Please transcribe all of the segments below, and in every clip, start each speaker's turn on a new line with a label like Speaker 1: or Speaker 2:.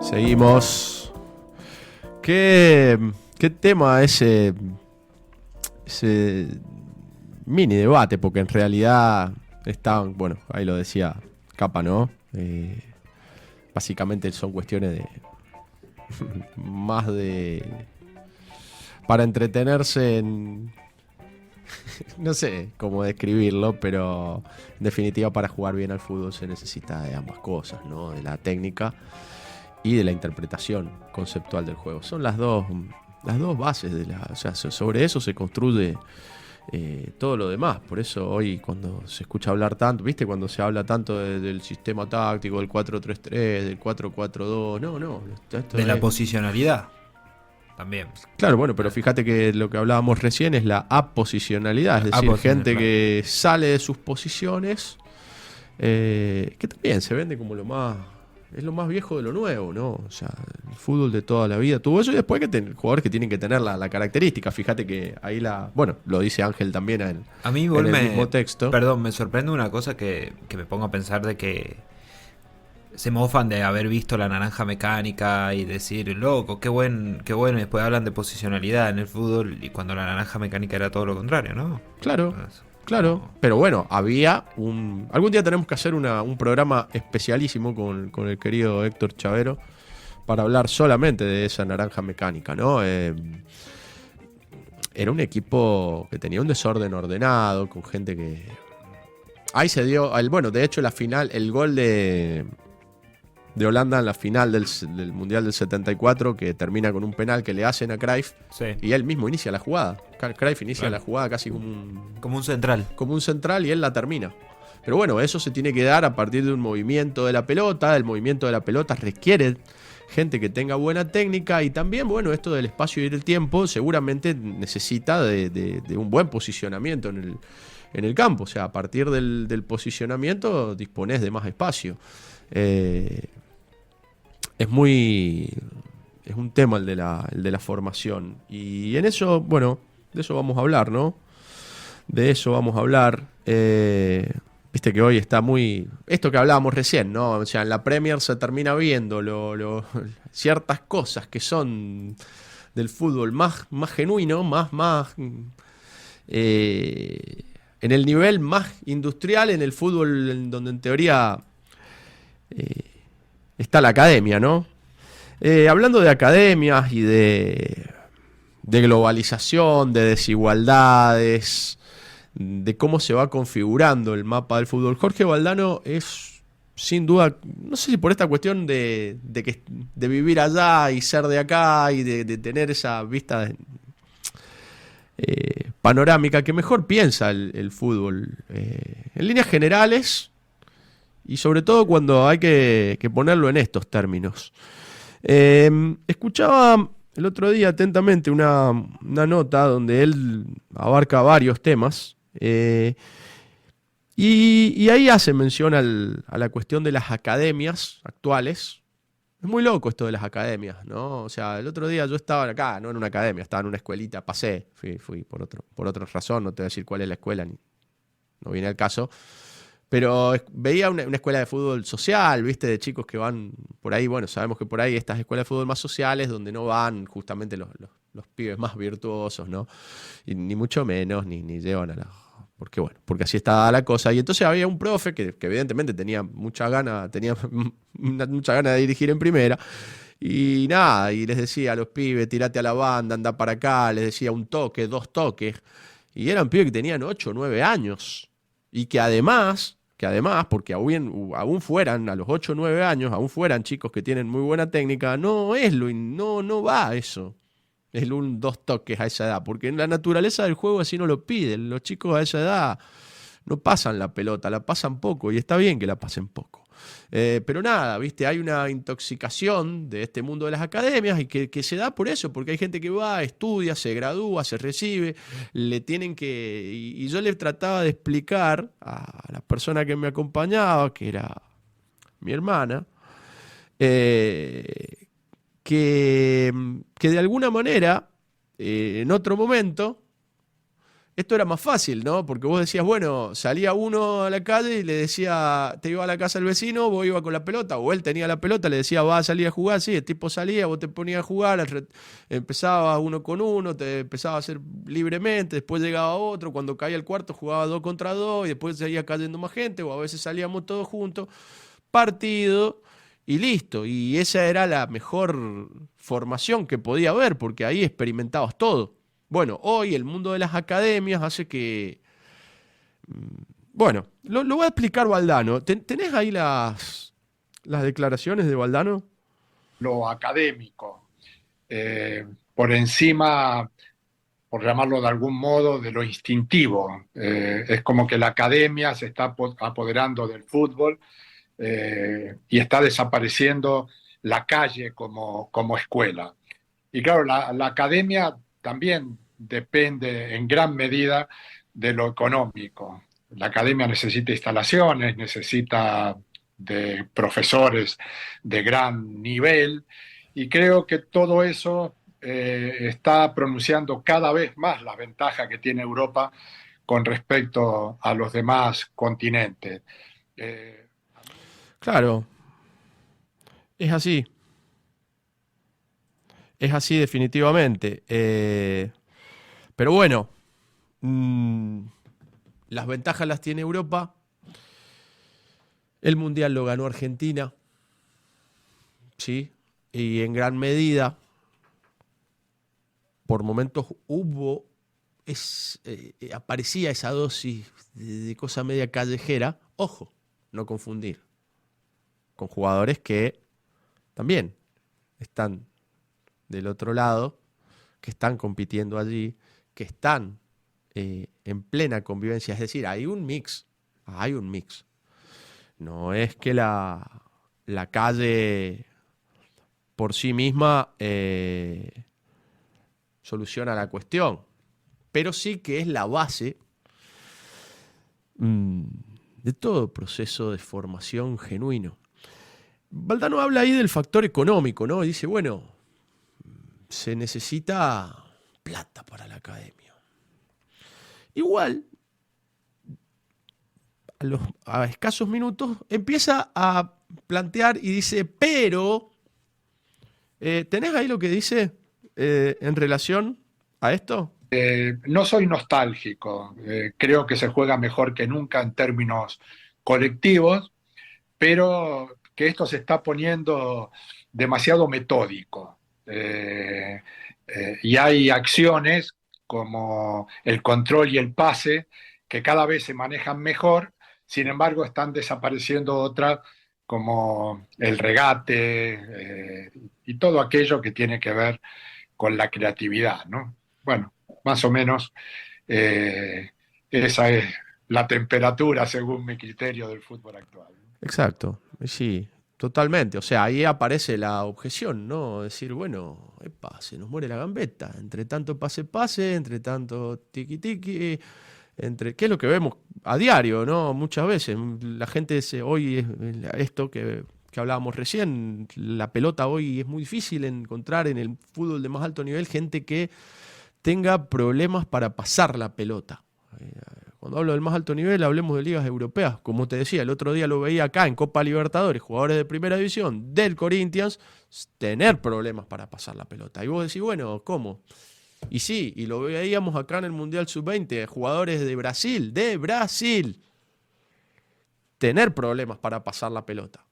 Speaker 1: Seguimos. ¿Qué tema ese mini debate? Porque en realidad estaban, bueno, ahí lo decía Capa, ¿no? Básicamente son cuestiones de más de para entretenerse en no sé cómo describirlo, pero en definitiva para jugar bien al fútbol se necesita de ambas cosas, ¿no? De la técnica y de la interpretación conceptual del juego. Son las dos bases de o sea, sobre eso se construye todo lo demás. Por eso hoy cuando se escucha hablar tanto, ¿viste? Cuando se habla tanto del sistema táctico, del 4-3-3, del 4-4-2, no. Esto
Speaker 2: de la posicionalidad también.
Speaker 1: Claro, bueno, pero fíjate que lo que hablábamos recién es la aposicionalidad, es decir, gente que sale de sus posiciones, que también se vende como es lo más viejo de lo nuevo, ¿no? O sea, el fútbol de toda la vida tuvo eso y después jugadores que tienen que tener la característica. Fíjate que ahí bueno, lo dice Ángel también en el mismo texto.
Speaker 2: Perdón, me sorprende una cosa que me pongo a pensar de que se mofan de haber visto La Naranja Mecánica y decir, loco, qué bueno, y después hablan de posicionalidad en el fútbol y cuando La Naranja Mecánica era todo lo contrario, ¿no?
Speaker 1: Claro. Pero bueno, había algún día tenemos que hacer un programa especialísimo con el querido Héctor Chavero para hablar solamente de esa Naranja Mecánica, ¿no? Era un equipo que tenía un desorden ordenado, con gente que... Ahí se dio... Bueno, de hecho la final, el gol de Holanda en la final del Mundial del 74, que termina con un penal que le hacen a Cruyff, sí. Y él mismo inicia la jugada. Cruyff inicia la jugada casi como un central. Como un central y él la termina. Pero bueno, eso se tiene que dar a partir de un movimiento de la pelota. El movimiento de la pelota requiere gente que tenga buena técnica y también, bueno, esto del espacio y del tiempo seguramente necesita de un buen posicionamiento en el campo. O sea, a partir del posicionamiento disponés de más espacio. Es un tema el de la formación. Y en eso, bueno, de eso vamos a hablar, ¿no? De eso vamos a hablar. Viste que hoy está muy... Esto que hablábamos recién, ¿no? O sea, en la Premier se termina viendo ciertas cosas que son del fútbol más genuino, más en el nivel más industrial, en el fútbol en donde en teoría... está la academia, ¿no? Hablando de academias y de globalización, de desigualdades, de cómo se va configurando el mapa del fútbol, Jorge Valdano es, sin duda, no sé si por esta cuestión de vivir allá y ser de acá y de tener esa vista panorámica, que mejor piensa el fútbol. En líneas generales... Y sobre todo cuando hay que ponerlo en estos términos. Escuchaba el otro día atentamente una nota donde él abarca varios temas. Y ahí hace mención a la cuestión de las academias actuales. Es muy loco esto de las academias, ¿no? O sea, el otro día yo estaba acá, no en una academia, estaba en una escuelita, pasé, fui por otra razón, no te voy a decir cuál es la escuela, no viene al caso. Pero veía una escuela de fútbol social, ¿viste? De chicos que van por ahí. Bueno, sabemos que por ahí estas escuelas de fútbol más sociales donde no van justamente los pibes más virtuosos, ¿no? Y ni mucho menos, ni llevan porque así está la cosa. Y entonces había un profe que evidentemente tenía mucha gana de dirigir en primera. Y nada, y les decía a los pibes, tirate a la banda, anda para acá. Les decía un toque, 2 toques. Y eran pibes que tenían 8 o 9 años. Y que además, porque aún fueran a los 8 o 9 años, aún fueran chicos que tienen muy buena técnica, no va eso. Es 2 toques a esa edad, porque en la naturaleza del juego así no lo piden. Los chicos a esa edad no pasan la pelota, la pasan poco, y está bien que la pasen poco. Pero nada, ¿viste? Hay una intoxicación de este mundo de las academias y que se da por eso, porque hay gente que va, estudia, se gradúa, se recibe, le tienen que... Y yo le trataba de explicar a la persona que me acompañaba, que era mi hermana, que de alguna manera, en otro momento, esto era más fácil, ¿no? Porque vos decías, bueno, salía uno a la calle y le decía, te iba a la casa del vecino, vos ibas con la pelota, o él tenía la pelota, le decía, va a salir a jugar, sí, el tipo salía, vos te ponías a jugar, empezaba uno con uno, te empezaba a hacer libremente, después llegaba otro, cuando caía el cuarto jugaba 2 contra 2 y después seguía cayendo más gente, o a veces salíamos todos juntos, partido y listo. Y esa era la mejor formación que podía haber, porque ahí experimentabas todo. Bueno, hoy el mundo de las academias hace que... Bueno, lo va a explicar Valdano. ¿Tenés ahí las declaraciones de Valdano?
Speaker 3: Lo académico, por encima, por llamarlo de algún modo, de lo instintivo. Es como que la academia se está apoderando del fútbol y está desapareciendo la calle como escuela. Y claro, la academia también depende en gran medida de lo económico. La academia necesita instalaciones, necesita de profesores de gran nivel y creo que todo eso está pronunciando cada vez más la ventaja que tiene Europa con respecto a los demás continentes. Eh,
Speaker 1: Claro, es así. Es así definitivamente. Pero bueno, mm, las ventajas las tiene Europa. El Mundial lo ganó Argentina, ¿sí? Y en gran medida, por momentos aparecía esa dosis de cosa media callejera. Ojo, no confundir con jugadores que también están del otro lado, que están compitiendo allí, que están en plena convivencia. Es decir, hay un mix. No es que la calle por sí misma soluciona la cuestión, pero sí que es la base de todo proceso de formación genuino. Valdano habla ahí del factor económico, ¿no? Y dice, bueno, se necesita plata para la academia. Igual, a escasos minutos, empieza a plantear y dice, pero, ¿tenés ahí lo que dice en relación a esto?
Speaker 3: no soy nostálgico, creo que se juega mejor que nunca en términos colectivos, pero que esto se está poniendo demasiado metódico. Y hay acciones como el control y el pase que cada vez se manejan mejor, sin embargo están desapareciendo otras como el regate y todo aquello que tiene que ver con la creatividad, ¿no? Bueno, más o menos eh, esa es la temperatura, según mi criterio, del fútbol actual.
Speaker 1: Exacto, sí, totalmente. O sea, ahí aparece la objeción, ¿no? Decir, bueno, epa, se nos muere la gambeta. Entre tanto pase, entre tanto tiki-tiki, ¿qué es lo que vemos a diario, ¿no? Muchas veces. La gente hoy, esto que hablábamos recién, la pelota hoy es muy difícil encontrar en el fútbol de más alto nivel gente que tenga problemas para pasar la pelota. Cuando hablo del más alto nivel, hablemos de ligas europeas. Como te decía, el otro día lo veía acá en Copa Libertadores, jugadores de primera división del Corinthians, tener problemas para pasar la pelota. Y vos decís, bueno, ¿cómo? Y sí, y lo veíamos acá en el Mundial Sub-20, jugadores de Brasil, tener problemas para pasar la pelota.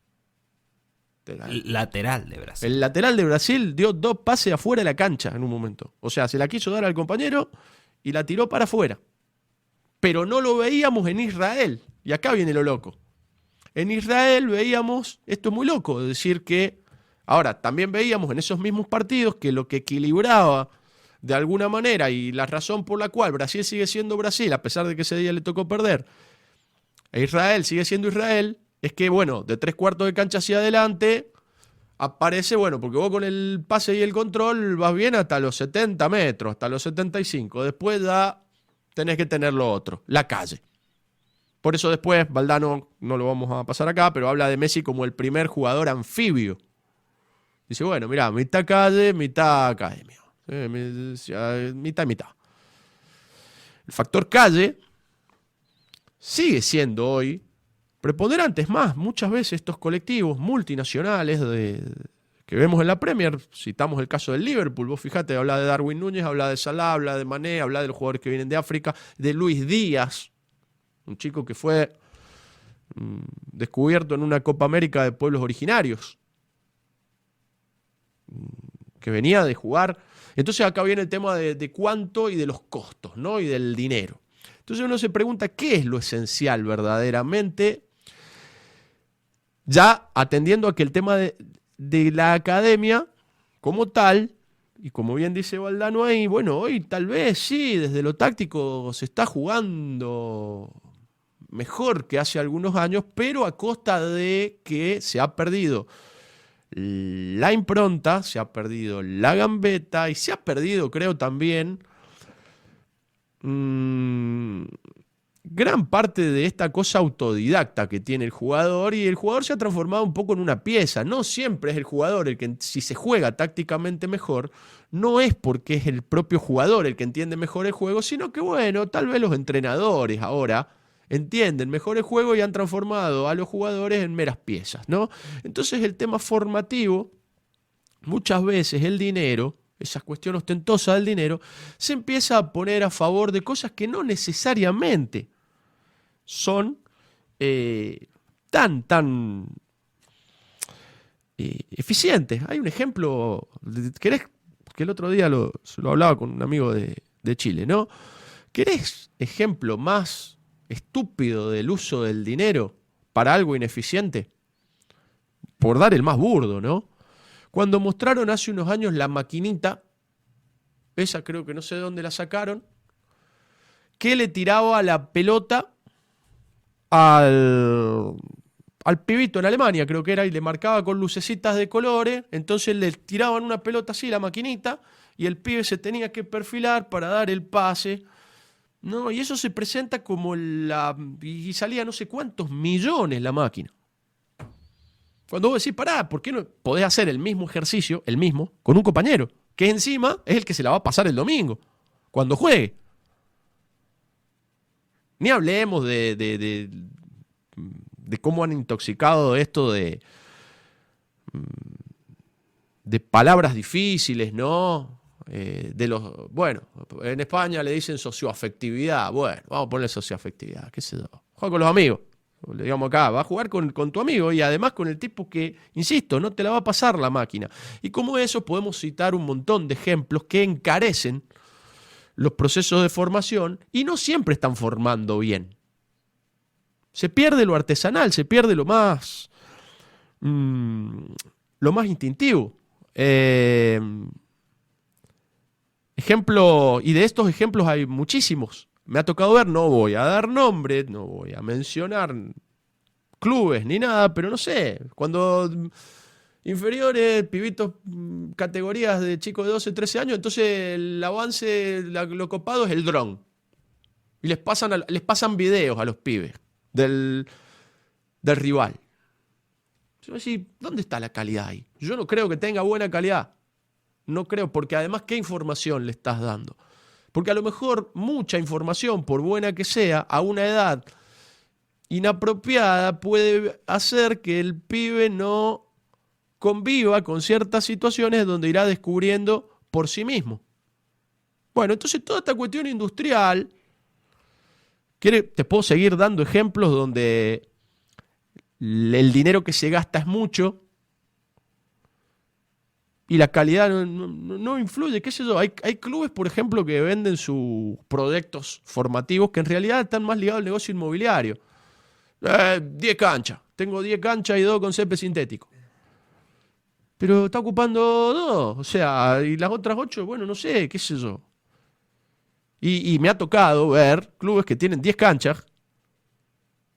Speaker 2: Lateral de Brasil.
Speaker 1: El lateral de Brasil dio 2 pases afuera de la cancha en un momento. O sea, se la quiso dar al compañero y la tiró para afuera. Pero no lo veíamos en Israel. Y acá viene lo loco. En Israel veíamos, esto es muy loco, decir que, ahora, también veíamos en esos mismos partidos que lo que equilibraba de alguna manera y la razón por la cual Brasil sigue siendo Brasil, a pesar de que ese día le tocó perder, e Israel sigue siendo Israel, es que, bueno, de 3/4 de cancha hacia adelante aparece, bueno, porque vos con el pase y el control vas bien hasta los 70 metros, hasta los 75. Después ya tenés que tener lo otro, la calle. Por eso después, Valdano, no lo vamos a pasar acá, pero habla de Messi como el primer jugador anfibio. Dice, bueno, mirá, mitad calle, mitad academia. Mitad y mitad. el factor calle sigue siendo hoy preponderante. Es más, muchas veces estos colectivos multinacionales que vemos en la Premier, citamos el caso del Liverpool, vos fijate, habla de Darwin Núñez, habla de Salah, habla de Mané, habla de los jugadores que vienen de África, de Luis Díaz, un chico que fue descubierto en una Copa América de pueblos originarios, que venía de jugar. Entonces acá viene el tema de cuánto y de los costos, ¿no? Y del dinero. Entonces uno se pregunta qué es lo esencial verdaderamente, ya atendiendo a que el tema de la academia como tal, y como bien dice Valdano ahí, bueno, hoy tal vez sí, desde lo táctico se está jugando mejor que hace algunos años, pero a costa de que se ha perdido la impronta, se ha perdido la gambeta y se ha perdido, creo también, gran parte de esta cosa autodidacta que tiene el jugador, y el jugador se ha transformado un poco en una pieza. No siempre es el jugador el que, si se juega tácticamente mejor, no es porque es el propio jugador el que entiende mejor el juego, sino que, bueno, tal vez los entrenadores ahora entienden mejor el juego y han transformado a los jugadores en meras piezas, ¿no? Entonces el tema formativo, muchas veces el dinero, esa cuestión ostentosa del dinero, se empieza a poner a favor de cosas que no necesariamente son tan eficientes. Hay un ejemplo, ¿querés? Que el otro día lo hablaba con un amigo de Chile, ¿no? ¿Querés ejemplo más estúpido del uso del dinero para algo ineficiente? Por dar el más burdo, ¿no? Cuando mostraron hace unos años la maquinita, esa creo que no sé de dónde la sacaron, que le tiraba la pelota al pibito en Alemania, creo que era, y le marcaba con lucecitas de colores, entonces le tiraban una pelota así, la maquinita, y el pibe se tenía que perfilar para dar el pase, ¿no? Y eso se presenta como y salía no sé cuántos millones la máquina. Cuando vos decís, pará, ¿por qué no podés hacer el mismo ejercicio, el mismo, con un compañero? Que encima es el que se la va a pasar el domingo, cuando juegue. Ni hablemos de cómo han intoxicado esto de palabras difíciles, ¿no? Bueno, en España le dicen socioafectividad. Bueno, vamos a ponerle socioafectividad, qué sé yo. Juega con los amigos. Le digamos acá, va a jugar con tu amigo y además con el tipo que, insisto, no te la va a pasar la máquina. Y como eso podemos citar un montón de ejemplos que encarecen los procesos de formación y no siempre están formando bien. Se pierde lo artesanal, se pierde lo más instintivo. Ejemplo, y de estos ejemplos hay muchísimos. Me ha tocado ver, no voy a dar nombres, no voy a mencionar clubes ni nada, pero no sé, cuando inferiores, pibitos, categorías de chicos de 12, 13 años, entonces el avance, lo copado es el dron. Y les pasan videos a los pibes del rival. Yo decía, ¿dónde está la calidad ahí? Yo no creo que tenga buena calidad. No creo, porque además, ¿qué información le estás dando? Porque a lo mejor mucha información, por buena que sea, a una edad inapropiada puede hacer que el pibe no conviva con ciertas situaciones donde irá descubriendo por sí mismo. Bueno, entonces toda esta cuestión industrial, te puedo seguir dando ejemplos donde el dinero que se gasta es mucho y la calidad no influye, qué sé yo. Hay clubes, por ejemplo, que venden sus proyectos formativos que en realidad están más ligados al negocio inmobiliario. 10 canchas. Tengo 10 canchas y 2 con césped sintético. Pero está ocupando 2. O sea, y las otras 8, bueno, no sé, qué sé yo. Y me ha tocado ver clubes que tienen 10 canchas,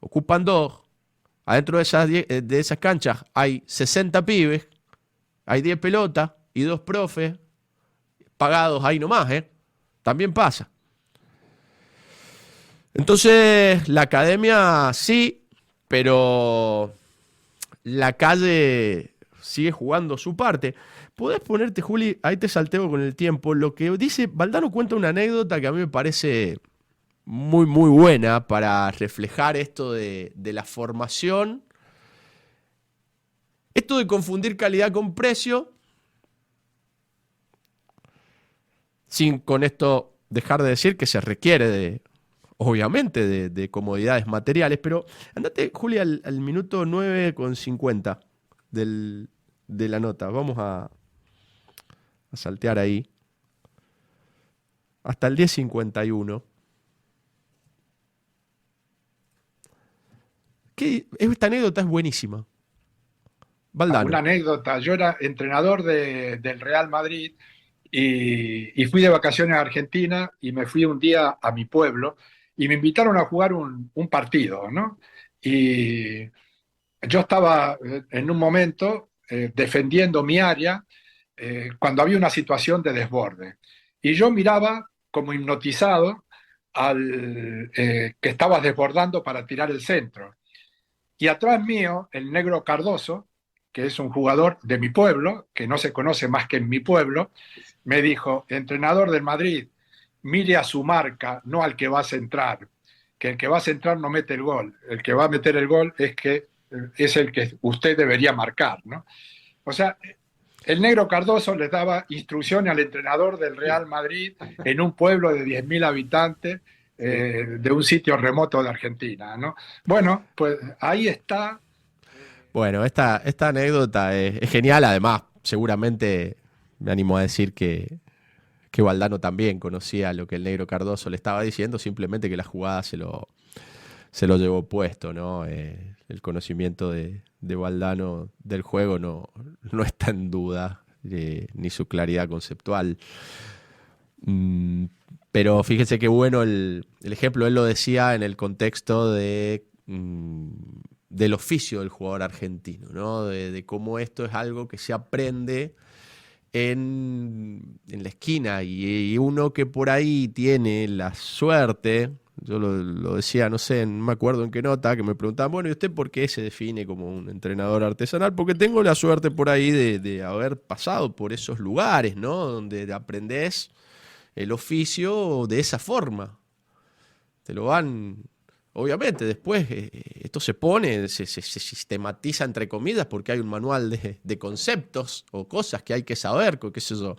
Speaker 1: ocupan 2. Adentro de esas canchas hay 60 pibes. Hay 10 pelotas y 2 profes pagados ahí nomás, ¿eh? También pasa. Entonces, la academia sí, pero la calle sigue jugando su parte. Podés ponerte, Juli, ahí te salteo con el tiempo. Lo que dice, Valdano cuenta una anécdota que a mí me parece muy, muy buena para reflejar esto de la formación. Esto de confundir calidad con precio, sin con esto dejar de decir que se requiere obviamente, de comodidades materiales, pero andate, Juli, al minuto 9:50 de la nota. Vamos a saltear ahí. Hasta el 10:51. Esta anécdota es buenísima. Valdano.
Speaker 3: Una anécdota, yo era entrenador del Real Madrid y fui de vacaciones a Argentina y me fui un día a mi pueblo y me invitaron a jugar un partido, ¿no? Y yo estaba en un momento defendiendo mi área cuando había una situación de desborde. Y yo miraba como hipnotizado al que estaba desbordando para tirar el centro. Y atrás mío, el negro Cardoso, que es un jugador de mi pueblo, que no se conoce más que en mi pueblo, me dijo: entrenador del Madrid, mire a su marca, no al que va a centrar, que el que va a centrar no mete el gol, el que va a meter el gol es el que usted debería marcar, ¿no? O sea, el negro Cardoso les daba instrucciones al entrenador del Real Madrid en un pueblo de 10.000 habitantes, de un sitio remoto de Argentina, ¿no? Bueno, pues ahí está.
Speaker 1: Bueno, esta anécdota es genial, además, seguramente me animo a decir que Valdano también conocía lo que el negro Cardoso le estaba diciendo, simplemente que la jugada se lo llevó puesto, ¿no? El conocimiento de Valdano del juego no está en duda, ni su claridad conceptual. Pero fíjense qué bueno el ejemplo, él lo decía en el contexto del oficio del jugador argentino, ¿no? De cómo esto es algo que se aprende en la esquina y uno que por ahí tiene la suerte, yo lo decía, no sé, no me acuerdo en qué nota, que me preguntaban, bueno, ¿y usted por qué se define como un entrenador artesanal? Porque tengo la suerte por ahí de haber pasado por esos lugares, ¿no? Donde aprendés el oficio de esa forma. Te lo van... Obviamente, después esto se sistematiza entre comillas porque hay un manual de conceptos o cosas que hay que saber, qué sé yo.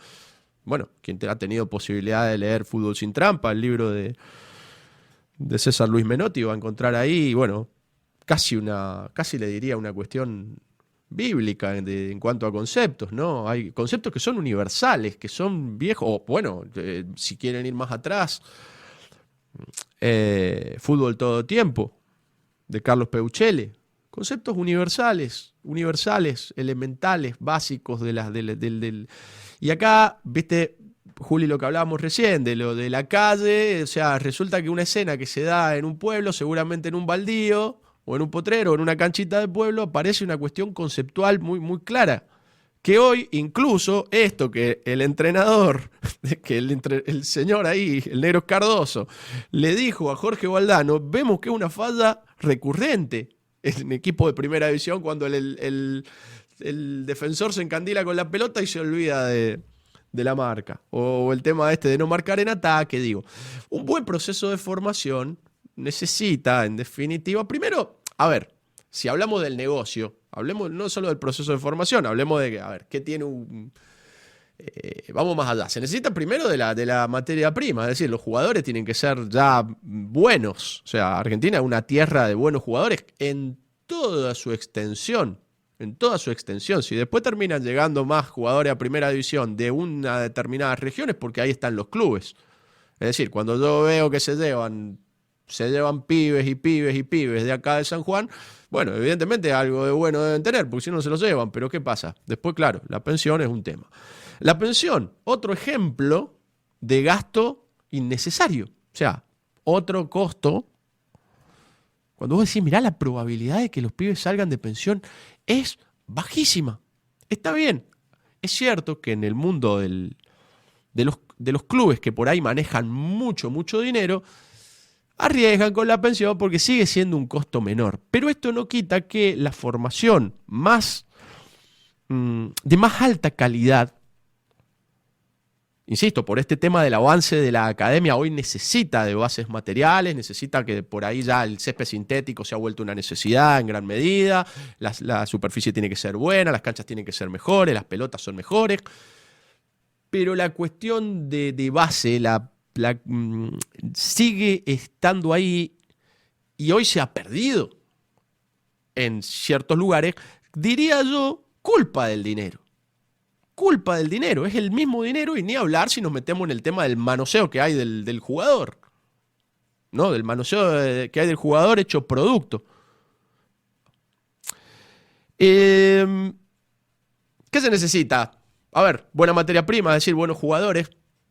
Speaker 1: Bueno, quien ha tenido posibilidad de leer Fútbol sin trampa, el libro de César Luis Menotti, va a encontrar ahí, bueno, casi le diría una cuestión bíblica en cuanto a conceptos, ¿no? Hay conceptos que son universales, que son viejos, o bueno, si quieren ir más atrás, Fútbol todo tiempo, de Carlos Peuchele. Conceptos universales, elementales, básicos Y acá, viste, Juli, lo que hablábamos recién, de lo de la calle, o sea, resulta que una escena que se da en un pueblo, seguramente en un baldío, o en un potrero, o en una canchita de pueblo, aparece una cuestión conceptual muy, muy clara. Que hoy, incluso, esto que el entrenador, que el señor ahí, el negro Cardoso, le dijo a Jorge Valdano, vemos que es una falla recurrente en equipo de primera división cuando el defensor se encandila con la pelota y se olvida de la marca. O el tema este de no marcar en ataque, digo. Un buen proceso de formación necesita, en definitiva, primero, a ver, si hablamos del negocio, hablemos no solo del proceso de formación, hablemos de, a ver, ¿qué tiene vamos más allá. Se necesita primero de la materia prima, es decir, los jugadores tienen que ser ya buenos. O sea, Argentina es una tierra de buenos jugadores en toda su extensión. En toda su extensión. Si después terminan llegando más jugadores a primera división de una determinada región es porque ahí están los clubes. Es decir, cuando yo veo que se llevan pibes y pibes y pibes de acá de San Juan, bueno, evidentemente algo de bueno deben tener, porque si no se los llevan. Pero ¿qué pasa? Después, claro, la pensión es un tema. La pensión, otro ejemplo de gasto innecesario. O sea, otro costo. Cuando vos decís, mirá, la probabilidad de que los pibes salgan de pensión es bajísima. Está bien. Es cierto que en el mundo de los clubes que por ahí manejan mucho, mucho dinero, arriesgan con la pensión porque sigue siendo un costo menor. Pero esto no quita que la formación de más alta calidad insisto, por este tema del avance de la academia, hoy necesita de bases materiales, necesita que por ahí ya el césped sintético se ha vuelto una necesidad en gran medida, la superficie tiene que ser buena, las canchas tienen que ser mejores, las pelotas son mejores, pero la cuestión de base sigue estando ahí y hoy se ha perdido en ciertos lugares, diría yo, culpa del dinero. Culpa del dinero, es el mismo dinero y ni hablar si nos metemos en el tema del manoseo que hay del jugador, ¿no? Del manoseo que hay del jugador hecho producto. ¿Qué se necesita? A ver, buena materia prima, es decir, buenos jugadores.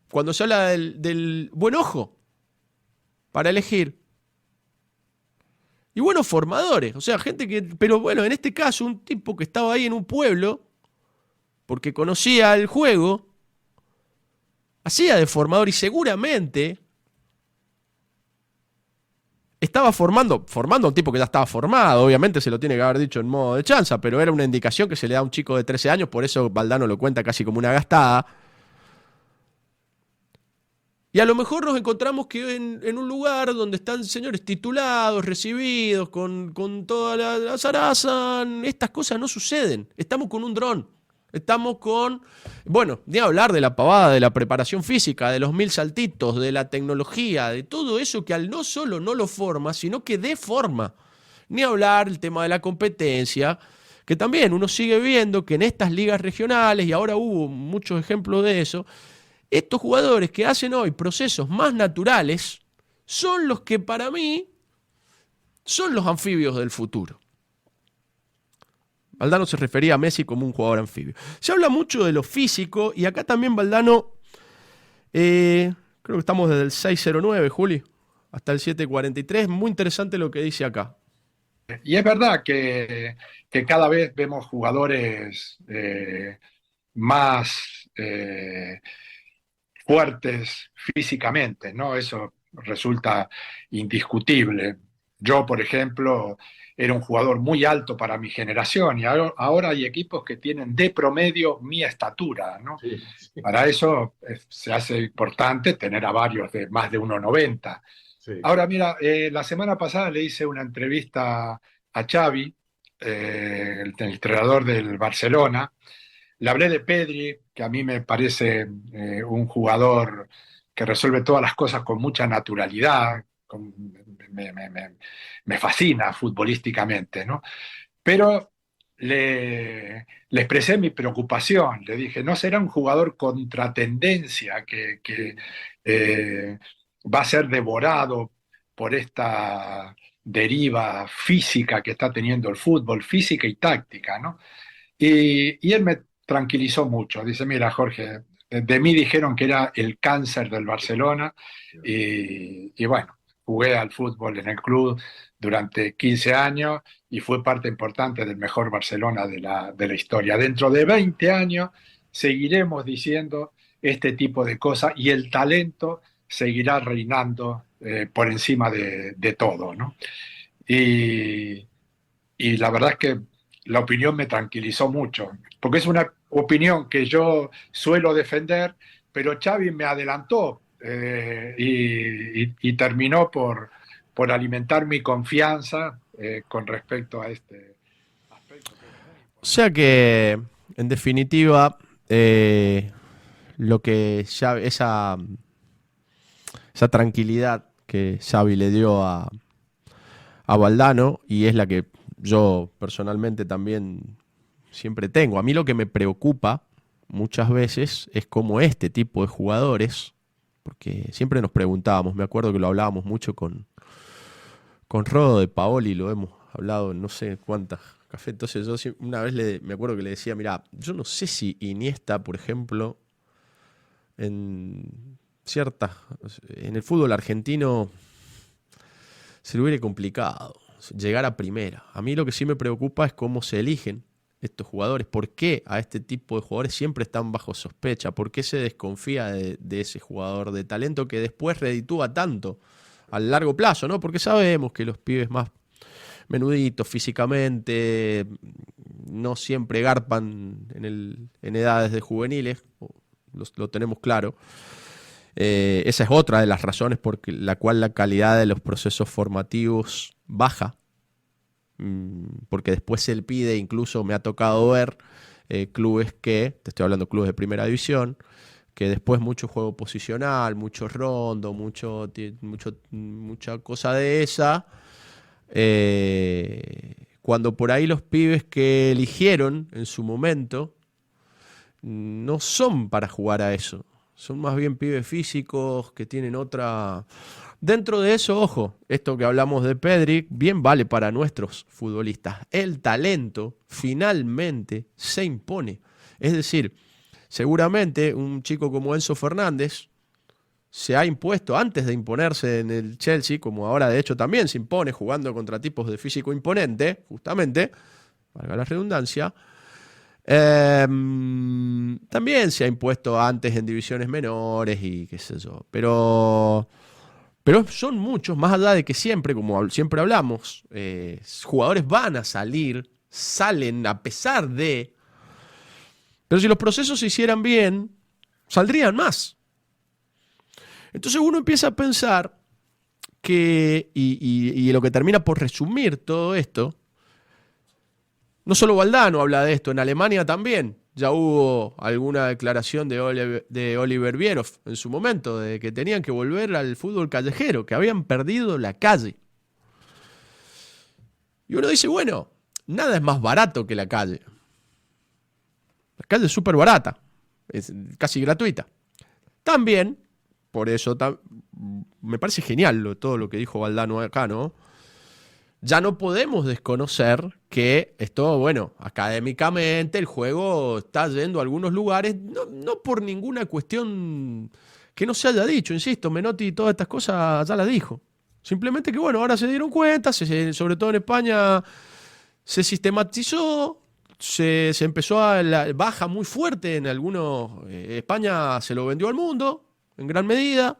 Speaker 1: Cuando se habla del buen ojo para elegir. Y buenos formadores, o sea, gente que... Pero bueno, en este caso, un tipo que estaba ahí en un pueblo, porque conocía el juego, hacía de formador y seguramente estaba formando a un tipo que ya estaba formado, obviamente se lo tiene que haber dicho en modo de chanza, pero era una indicación que se le da a un chico de 13 años, por eso Valdano lo cuenta casi como una gastada. Y a lo mejor nos encontramos que en un lugar donde están señores titulados, recibidos, con toda la zaraza, estas cosas no suceden. Estamos con un dron. Estamos con, bueno, ni hablar de la pavada, de la preparación física, de los 1000 saltitos, de la tecnología, de todo eso que al no solo no lo forma, sino que deforma. Ni hablar el tema de la competencia, que también uno sigue viendo que en estas ligas regionales, y ahora hubo muchos ejemplos de eso, estos jugadores que hacen hoy procesos más naturales son los que para mí son los anfibios del futuro. Valdano se refería a Messi como un jugador anfibio. Se habla mucho de lo físico y acá también Valdano, creo que estamos desde el 609, Juli, hasta el 743. Muy interesante lo que dice acá.
Speaker 3: Y es verdad que cada vez vemos jugadores más fuertes físicamente, ¿no? Eso resulta indiscutible. Yo, por ejemplo, era un jugador muy alto para mi generación y ahora hay equipos que tienen de promedio mi estatura, ¿no? Sí, sí. Para eso se hace importante tener a varios de más de 1,90. Sí. Ahora, mira, la semana pasada le hice una entrevista a Xavi, el entrenador del Barcelona. Le hablé de Pedri, que a mí me parece un jugador que resuelve todas las cosas con mucha naturalidad, me fascina futbolísticamente, ¿no? Pero le expresé mi preocupación, le dije, ¿no será un jugador contratendencia que va a ser devorado por esta deriva física que está teniendo el fútbol, física y táctica, ¿no? Y él me tranquilizó mucho. Dice, mira, Jorge, de mí dijeron que era el cáncer del Barcelona y bueno, jugué al fútbol en el club durante 15 años y fue parte importante del mejor Barcelona de la historia. Dentro de 20 años seguiremos diciendo este tipo de cosas y el talento seguirá reinando por encima de todo, ¿no? Y la verdad es que la opinión me tranquilizó mucho, porque es una opinión que yo suelo defender, pero Xavi me adelantó y terminó por alimentar mi confianza con respecto a este aspecto.
Speaker 1: O sea que, en definitiva, lo que Xavi, esa tranquilidad que Xavi le dio a Valdano, y es la que yo personalmente también siempre tengo. A mí lo que me preocupa muchas veces es cómo este tipo de jugadores, porque siempre nos preguntábamos, me acuerdo que lo hablábamos mucho con Rodo de Paoli, lo hemos hablado en no sé cuántas cafés. Entonces yo una vez me acuerdo que le decía, mira, yo no sé si Iniesta, por ejemplo, en el fútbol argentino se le hubiera complicado llegar a primera. A mí lo que sí me preocupa es cómo se eligen estos jugadores. ¿Por qué a este tipo de jugadores siempre están bajo sospecha? ¿Por qué se desconfía de ese jugador de talento que después reditúa tanto a largo plazo, ¿no? Porque sabemos que los pibes más menuditos físicamente no siempre garpan en edades de juveniles, lo tenemos claro. Esa es otra de las razones por la cual la calidad de los procesos formativos baja. Porque después se le pide, incluso me ha tocado ver clubes te estoy hablando de clubes de primera división, que después mucho juego posicional, mucho rondo, mucha cosa de esa, cuando por ahí los pibes que eligieron en su momento no son para jugar a eso, son más bien pibes físicos que tienen otra... Dentro de eso, ojo, esto que hablamos de Pedri, bien vale para nuestros futbolistas. El talento finalmente se impone. Es decir, seguramente un chico como Enzo Fernández se ha impuesto antes de imponerse en el Chelsea, como ahora de hecho también se impone jugando contra tipos de físico imponente, justamente, valga la redundancia. También se ha impuesto antes en divisiones menores y qué sé yo. Pero son muchos, más allá de que siempre, como siempre hablamos, jugadores van a salen a pesar de... Pero si los procesos se hicieran bien, saldrían más. Entonces uno empieza a pensar que, y lo que termina por resumir todo esto, no solo Valdano habla de esto, en Alemania también. Ya hubo alguna declaración de Oliver Bierhoff en su momento, de que tenían que volver al fútbol callejero, que habían perdido la calle. Y uno dice, bueno, nada es más barato que la calle. La calle es súper barata, es casi gratuita. También, por eso me parece genial todo lo que dijo Valdano acá, ¿no? Ya no podemos desconocer que esto, bueno, académicamente el juego está yendo a algunos lugares, no por ninguna cuestión que no se haya dicho, insisto, Menotti y todas estas cosas ya las dijo. Simplemente que, bueno, ahora se dieron cuenta, sobre todo en España se sistematizó, se empezó baja muy fuerte en algunos... España se lo vendió al mundo, en gran medida,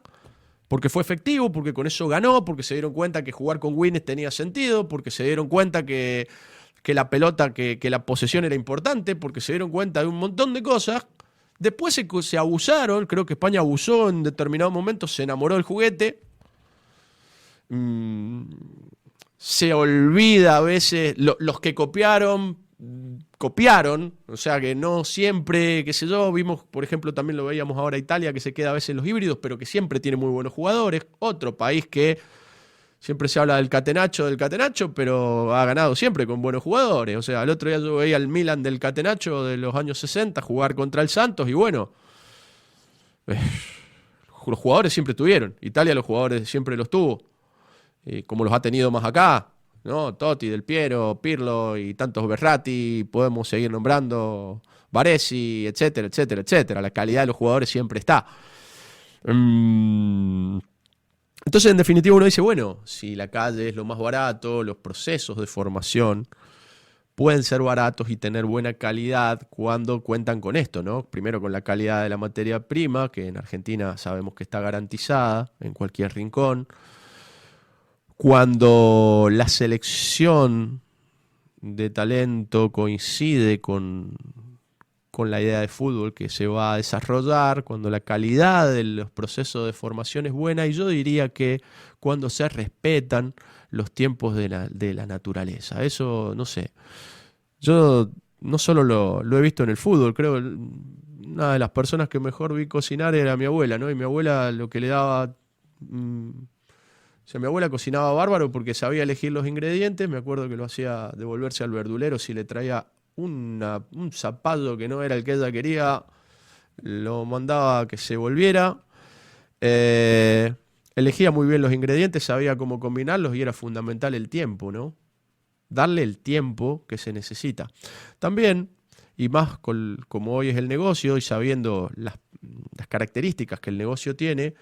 Speaker 1: porque fue efectivo, porque con eso ganó, porque se dieron cuenta que jugar con Winnes tenía sentido, porque se dieron cuenta que la pelota, que la posesión era importante, porque se dieron cuenta de un montón de cosas. Después se abusaron, creo que España abusó en determinado momento, se enamoró del juguete. Se olvida a veces, los que copiaron, o sea que no siempre, qué sé yo, vimos, por ejemplo, también lo veíamos ahora Italia, que se queda a veces en los híbridos, pero que siempre tiene muy buenos jugadores. Otro país que siempre se habla del Catenaccio, pero ha ganado siempre con buenos jugadores. O sea, el otro día yo veía al Milan del Catenaccio de los años 60 jugar contra el Santos y bueno, los jugadores siempre tuvieron. Italia los jugadores siempre los tuvo, como los ha tenido más acá, ¿no? Totti, Del Piero, Pirlo y tantos Berratti, podemos seguir nombrando, Baresi, etcétera, etcétera, etcétera. La calidad de los jugadores siempre está. Entonces, en definitiva, uno dice, bueno, si la calle es lo más barato, los procesos de formación pueden ser baratos y tener buena calidad cuando cuentan con esto, ¿no? Primero con la calidad de la materia prima, que en Argentina sabemos que está garantizada en cualquier rincón. Cuando la selección de talento coincide con la idea de fútbol que se va a desarrollar, cuando la calidad de los procesos de formación es buena, y yo diría que cuando se respetan los tiempos de la naturaleza. Eso, no sé, yo no solo lo he visto en el fútbol, creo que una de las personas que mejor vi cocinar era mi abuela, ¿no? Y mi abuela lo que le daba... O sea, mi abuela cocinaba bárbaro porque sabía elegir los ingredientes. Me acuerdo que lo hacía devolverse al verdulero si le traía un zapallo que no era el que ella quería, lo mandaba a que se volviera. Elegía muy bien los ingredientes, sabía cómo combinarlos y era fundamental el tiempo, ¿no? Darle el tiempo que se necesita. También, y más como hoy es el negocio y sabiendo las características que el negocio tiene,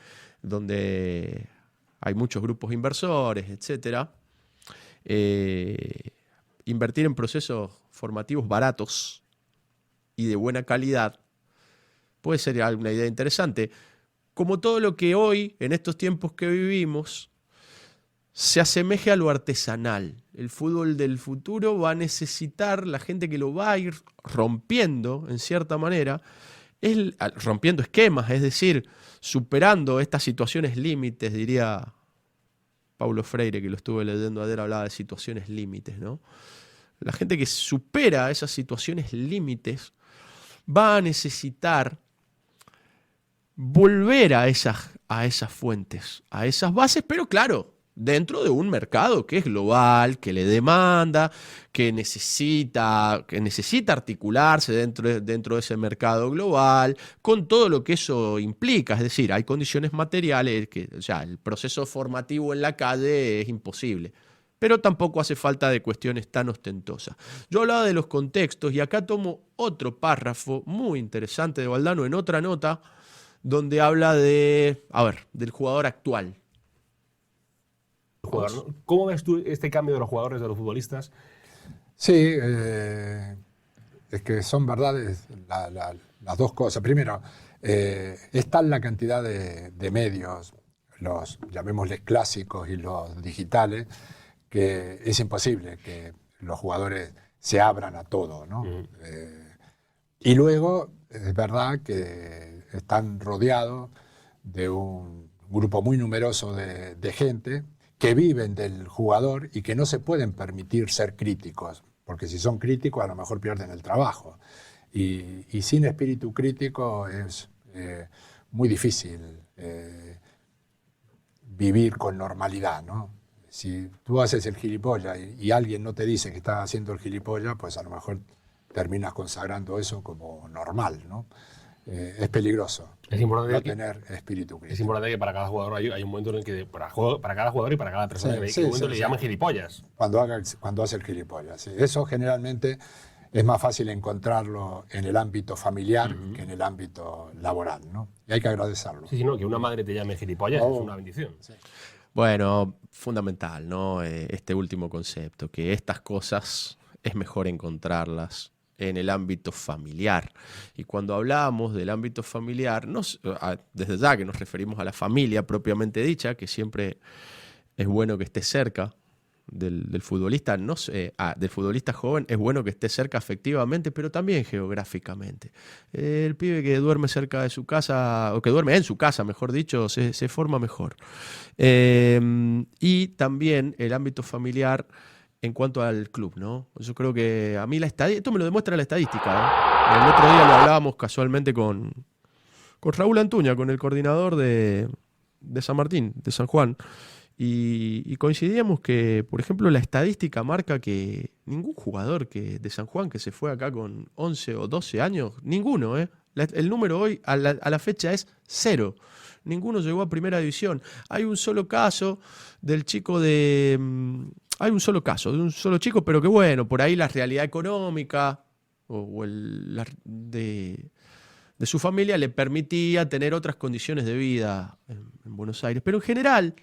Speaker 1: donde hay muchos grupos inversores, etcétera, invertir en procesos formativos baratos y de buena calidad puede ser una idea interesante. Como todo lo que hoy, en estos tiempos que vivimos, se asemeje a lo artesanal. El fútbol del futuro va a necesitar, la gente que lo va a ir rompiendo, en cierta manera, rompiendo esquemas, es decir, superando estas situaciones límites, diría Paulo Freire, que lo estuve leyendo ayer, hablaba de situaciones límites, ¿no? La gente que supera esas situaciones límites va a necesitar volver a esas fuentes, a esas bases, pero claro, dentro de un mercado que es global, que le demanda, que necesita articularse dentro de ese mercado global, con todo lo que eso implica. Es decir, hay condiciones materiales, o sea, el proceso formativo en la calle es imposible. Pero tampoco hace falta de cuestiones tan ostentosas. Yo hablaba de los contextos y acá tomo otro párrafo muy interesante de Valdano en otra nota, donde habla del jugador actual.
Speaker 4: ¿Cómo ves tú este cambio de los jugadores, de los futbolistas?
Speaker 3: Sí, es que son verdades las dos cosas. Primero, es tal la cantidad de medios, los llamémosles clásicos y los digitales, que es imposible que los jugadores se abran a todo, ¿no? Y luego, es verdad que están rodeados de un grupo muy numeroso de gente que viven del jugador y que no se pueden permitir ser críticos, porque si son críticos a lo mejor pierden el trabajo. Y sin espíritu crítico es muy difícil vivir con normalidad, ¿no? Si tú haces el gilipollas y alguien no te dice que estás haciendo el gilipollas, pues a lo mejor terminas consagrando eso como normal, ¿no? Es peligroso.
Speaker 4: Es importante
Speaker 3: no tener espíritu crítico.
Speaker 4: Es importante que para cada jugador hay un momento en el que para cada jugador y para cada persona le llaman gilipollas.
Speaker 3: Cuando hace el gilipollas. Sí. Eso generalmente es más fácil encontrarlo en el ámbito familiar que en el ámbito laboral, ¿no? Y hay que agradecerlo.
Speaker 4: Sí, no, que una madre te llame gilipollas es una bendición. Sí.
Speaker 1: Bueno, fundamental, ¿no? Este último concepto, que estas cosas es mejor encontrarlas en el ámbito familiar. Y cuando hablamos del ámbito familiar, desde ya que nos referimos a la familia propiamente dicha, que siempre es bueno que esté cerca del futbolista, del futbolista joven, es bueno que esté cerca afectivamente, pero también geográficamente. El pibe que duerme cerca de su casa, o que duerme en su casa, mejor dicho, se forma mejor. Y también el ámbito familiar en cuanto al club, ¿no? Yo creo que a mí esto me lo demuestra la estadística, ¿eh? El otro día lo hablábamos casualmente con Raúl Antuña, con el coordinador de San Martín, de San Juan, y coincidíamos que, por ejemplo, la estadística marca que ningún jugador de San Juan que se fue acá con 11 o 12 años, ninguno, el número hoy a la fecha es 0. Ninguno llegó a primera división. Hay un solo caso del chico Hay un solo caso de un solo chico, pero que bueno, por ahí la realidad económica de su familia le permitía tener otras condiciones de vida en Buenos Aires. Pero en general,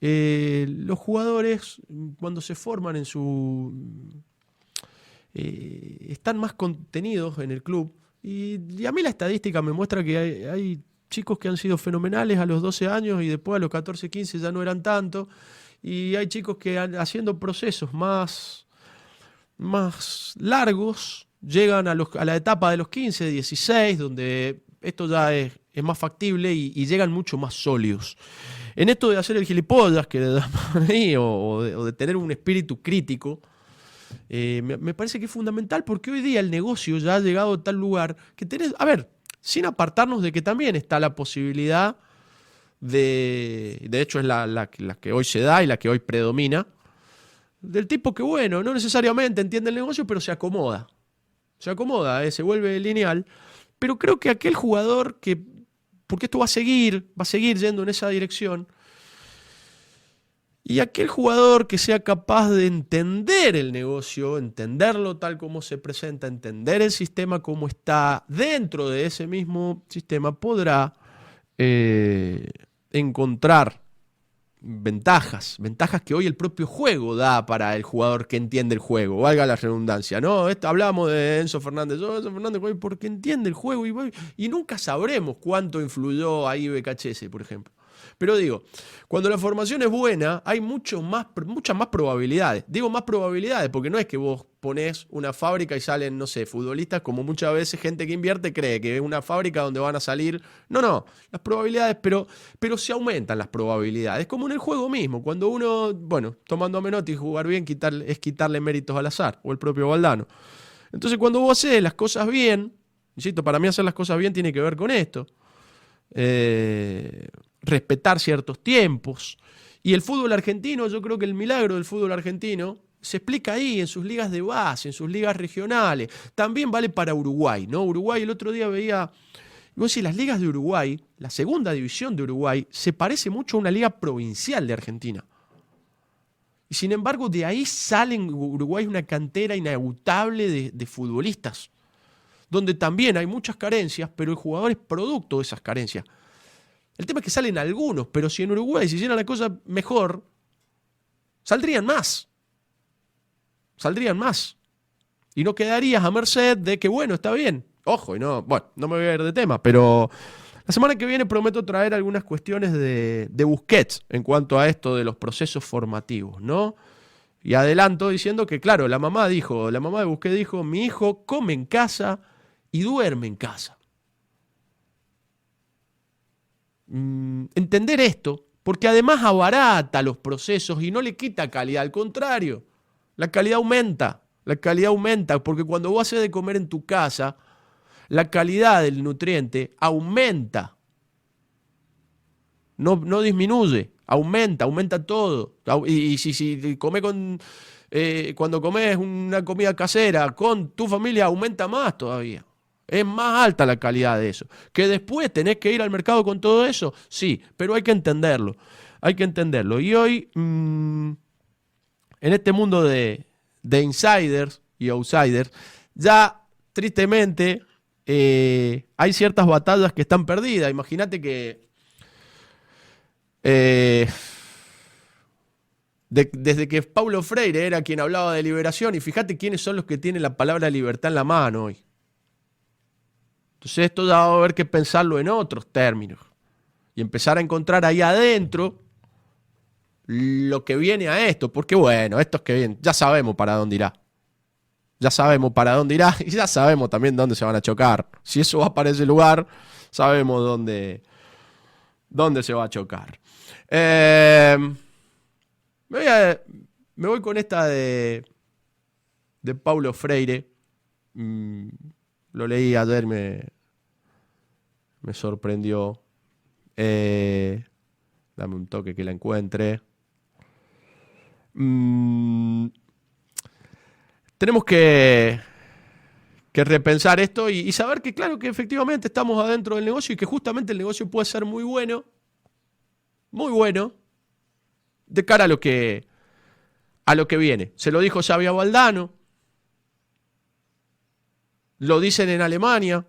Speaker 1: los jugadores, cuando se forman están más contenidos en el club. Y a mí la estadística me muestra que hay chicos que han sido fenomenales a los 12 años y después a los 14, 15 ya no eran tanto. Y hay chicos que haciendo procesos más largos llegan a la etapa de los 15, 16, donde esto ya es más factible y llegan mucho más sólidos. En esto de hacer el gilipollas, que le llaman ahí, o de tener un espíritu crítico, me parece que es fundamental, porque hoy día el negocio ya ha llegado a tal lugar que tenés, sin apartarnos de que también está la posibilidad de hecho es la que hoy se da y la que hoy predomina, del tipo que, bueno, no necesariamente entiende el negocio, pero se acomoda, se vuelve lineal. Pero creo que aquel jugador porque esto va a seguir yendo en esa dirección, y aquel jugador que sea capaz de entender el negocio, entenderlo tal como se presenta, entender el sistema como está, dentro de ese mismo sistema podrá encontrar ventajas que hoy el propio juego da para el jugador que entiende el juego, valga la redundancia, ¿no? Hablamos de Enzo Fernández, porque entiende el juego y nunca sabremos cuánto influyó ahí BKHS, por ejemplo. Pero digo, cuando la formación es buena, hay muchas más probabilidades. Digo más probabilidades porque no es que vos ponés una fábrica y salen, no sé, futbolistas, como muchas veces gente que invierte cree que es una fábrica donde van a salir. No, las probabilidades, pero se aumentan las probabilidades. Como en el juego mismo, cuando uno, bueno, tomando a Menotti y jugar bien es quitarle méritos al azar, o el propio Valdano. Entonces cuando vos haces las cosas bien, insisto, para mí hacer las cosas bien tiene que ver con esto. Respetar ciertos tiempos. Y el fútbol argentino, yo creo que el milagro del fútbol argentino se explica ahí, en sus ligas de base, en sus ligas regionales. También vale para Uruguay, ¿no? Uruguay, el otro día veía, vos decís, las ligas de Uruguay, la segunda división de Uruguay, se parece mucho a una liga provincial de Argentina. Y sin embargo, de ahí salen Uruguay una cantera inagotable de futbolistas, donde también hay muchas carencias, pero el jugador es producto de esas carencias. El tema es que salen algunos, pero si en Uruguay se hicieran la cosa mejor, saldrían más. Saldrían más. Y no quedarías a merced de que, bueno, está bien. Ojo, y no me voy a ir de tema, pero la semana que viene prometo traer algunas cuestiones de Busquets en cuanto a esto de los procesos formativos, ¿no? Y adelanto diciendo que, claro, la mamá de Busquets dijo, mi hijo come en casa y duerme en casa. Entender esto, porque además abarata los procesos y no le quita calidad, al contrario, la calidad aumenta, porque cuando vos haces de comer en tu casa, la calidad del nutriente aumenta, no disminuye, aumenta todo. Y si come cuando comes una comida casera con tu familia, aumenta más todavía. Es más alta la calidad de eso. ¿Que después tenés que ir al mercado con todo eso? Sí, pero hay que entenderlo. Y hoy, en este mundo de insiders y outsiders, ya tristemente hay ciertas batallas que están perdidas. Imagínate que desde que Paulo Freire era quien hablaba de liberación, y fíjate quiénes son los que tienen la palabra libertad en la mano hoy. Entonces esto ya va a haber que pensarlo en otros términos y empezar a encontrar ahí adentro lo que viene a esto, porque bueno, estos que vienen, ya sabemos para dónde irá. Y ya sabemos también dónde se van a chocar. Si eso va para ese lugar, sabemos dónde se va a chocar. Me voy con esta de Paulo Freire. Lo leí ayer, me sorprendió. Dame un toque que la encuentre. Tenemos que repensar esto y saber que, claro, que efectivamente estamos adentro del negocio y que justamente el negocio puede ser muy bueno, de cara a lo que viene. Se lo dijo Xavi a Valdano. Lo dicen en Alemania,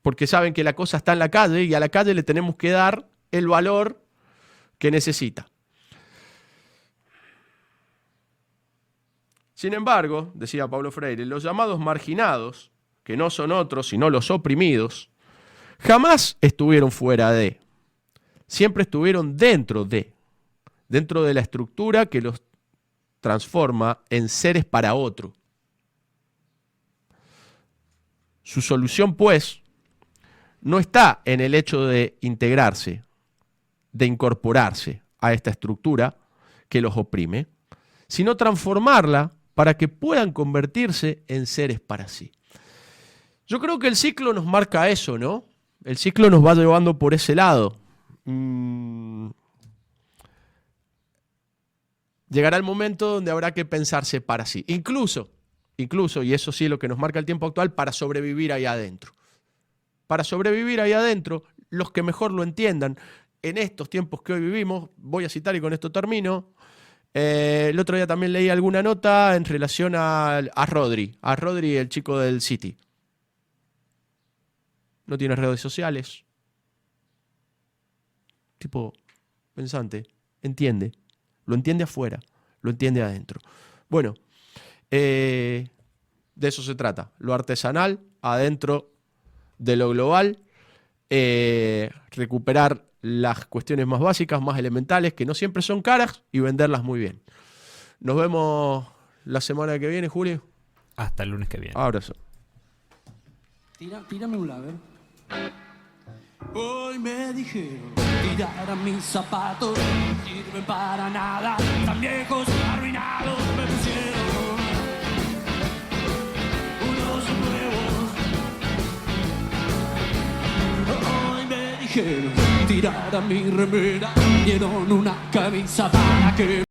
Speaker 1: porque saben que la cosa está en la calle y a la calle le tenemos que dar el valor que necesita. Sin embargo, decía Paulo Freire, los llamados marginados, que no son otros sino los oprimidos, jamás estuvieron fuera de, siempre estuvieron dentro de la estructura que los transforma en seres para otro. Su solución, pues, no está en el hecho de integrarse, de incorporarse a esta estructura que los oprime, sino transformarla para que puedan convertirse en seres para sí. Yo creo que el ciclo nos marca eso, ¿no? El ciclo nos va llevando por ese lado. Llegará el momento donde habrá que pensarse para sí. Incluso, y eso sí es lo que nos marca el tiempo actual, para sobrevivir ahí adentro. Para sobrevivir ahí adentro, los que mejor lo entiendan, en estos tiempos que hoy vivimos, voy a citar y con esto termino, el otro día también leí alguna nota en relación a Rodri, el chico del City. No tiene redes sociales. Tipo pensante, entiende. Lo entiende afuera, lo entiende adentro. Bueno, de eso se trata. Lo artesanal adentro de lo global. recuperar las cuestiones más básicas, más elementales, que no siempre son caras, y venderlas muy bien. Nos vemos la semana que viene, Julio.
Speaker 2: Hasta el lunes que viene.
Speaker 1: Abrazo.
Speaker 5: Tírame un laver. Hoy me dijeron tirar a mis zapatos, no sirven para nada, tan viejos, arruinados, me pusieron unos nuevos. Hoy me dijeron tirar a mi remera, dieron una camisa para que